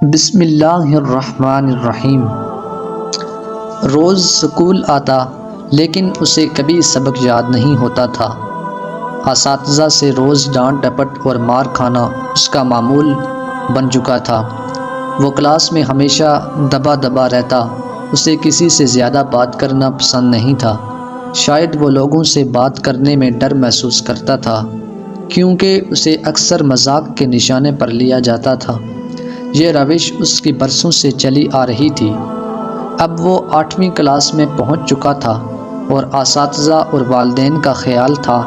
بسم اللہ الرحمن الرحیم۔ روز سکول آتا لیکن اسے کبھی سبق یاد نہیں ہوتا تھا۔ اساتذہ سے روز ڈانٹ ڈپٹ اور مار کھانا اس کا معمول بن چکا تھا۔ وہ کلاس میں ہمیشہ دبا دبا رہتا، اسے کسی سے زیادہ بات کرنا پسند نہیں تھا۔ شاید وہ لوگوں سے بات کرنے میں ڈر محسوس کرتا تھا کیونکہ اسے اکثر مذاق کے نشانے پر لیا جاتا تھا۔ یہ روش اس کی برسوں سے چلی آ رہی تھی۔ اب وہ 8ویں کلاس میں پہنچ چکا تھا اور اساتذہ اور والدین کا خیال تھا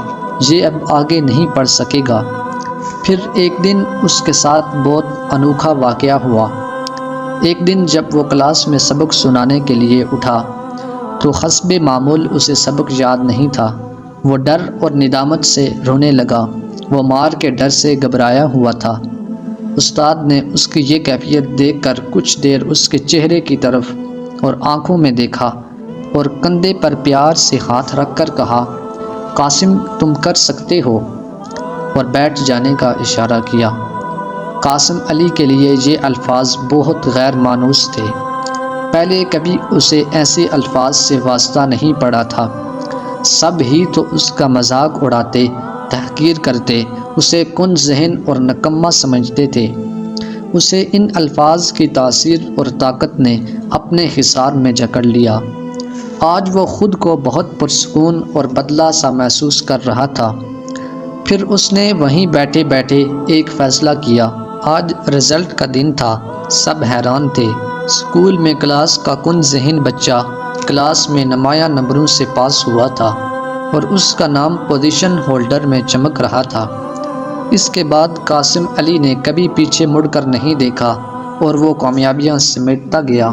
یہ اب آگے نہیں پڑھ سکے گا۔ پھر ایک دن اس کے ساتھ بہت انوکھا واقعہ ہوا۔ ایک دن جب وہ کلاس میں سبق سنانے کے لیے اٹھا تو حسب معمول اسے سبق یاد نہیں تھا۔ وہ ڈر اور ندامت سے رونے لگا۔ وہ مار کے ڈر سے گھبرایا ہوا تھا۔ استاد نے اس کی یہ کیفیت دیکھ کر کچھ دیر اس کے چہرے کی طرف اور آنکھوں میں دیکھا اور کندھے پر پیار سے ہاتھ رکھ کر کہا، قاسم تم کر سکتے ہو، اور بیٹھ جانے کا اشارہ کیا۔ قاسم علی کے لیے یہ الفاظ بہت غیر مانوس تھے۔ پہلے کبھی اسے ایسے الفاظ سے واسطہ نہیں پڑا تھا۔ سب ہی تو اس کا مذاق اڑاتے، تحقیر کرتے، اسے کن ذہن اور نکما سمجھتے تھے۔ اسے ان الفاظ کی تاثیر اور طاقت نے اپنے حصار میں جکڑ لیا۔ آج وہ خود کو بہت پرسکون اور بدلہ سا محسوس کر رہا تھا۔ پھر اس نے وہیں بیٹھے بیٹھے ایک فیصلہ کیا۔ آج رزلٹ کا دن تھا۔ سب حیران تھے۔ اسکول میں کلاس کا کن ذہن بچہ کلاس میں نمایاں نمبروں سے پاس ہوا تھا اور اس کا نام پوزیشن ہولڈر میں چمک رہا تھا۔ اس کے بعد قاسم علی نے کبھی پیچھے مڑ کر نہیں دیکھا اور وہ کامیابیاں سمیٹتا گیا۔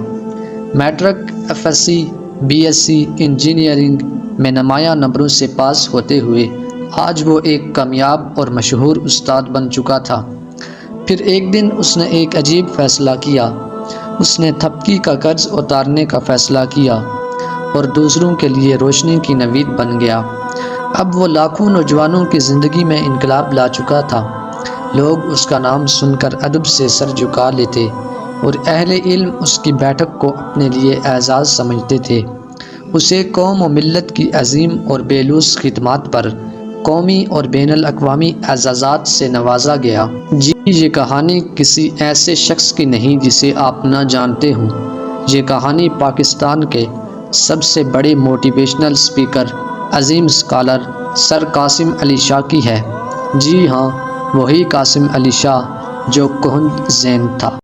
Matric, F S C, B S C engineering میں نمایاں نمبروں سے پاس ہوتے ہوئے آج وہ ایک کامیاب اور مشہور استاد بن چکا تھا۔ پھر ایک دن اس نے ایک عجیب فیصلہ کیا۔ اس نے تھپکی کا قرض اتارنے کا فیصلہ کیا اور دوسروں کے لیے روشنی کی نوید بن گیا۔ اب وہ لاکھوں نوجوانوں کی زندگی میں انقلاب لا چکا تھا۔ لوگ اس کا نام سن کر ادب سے سر جھکا لیتے اور اہل علم اس کی بیٹھک کو اپنے لیے اعزاز سمجھتے تھے۔ اسے قوم و ملت کی عظیم اور بے لوث خدمات پر قومی اور بین الاقوامی اعزازات سے نوازا گیا۔ یہ کہانی کسی ایسے شخص کی نہیں جسے آپ نہ جانتے ہوں۔ یہ کہانی پاکستان کے سب سے بڑے موٹیویشنل اسپیکر، عظیم اسکالر سر قاسم علی شاہ کی ہے۔ جی ہاں، وہی قاسم علی شاہ جو کہن ذہن تھا۔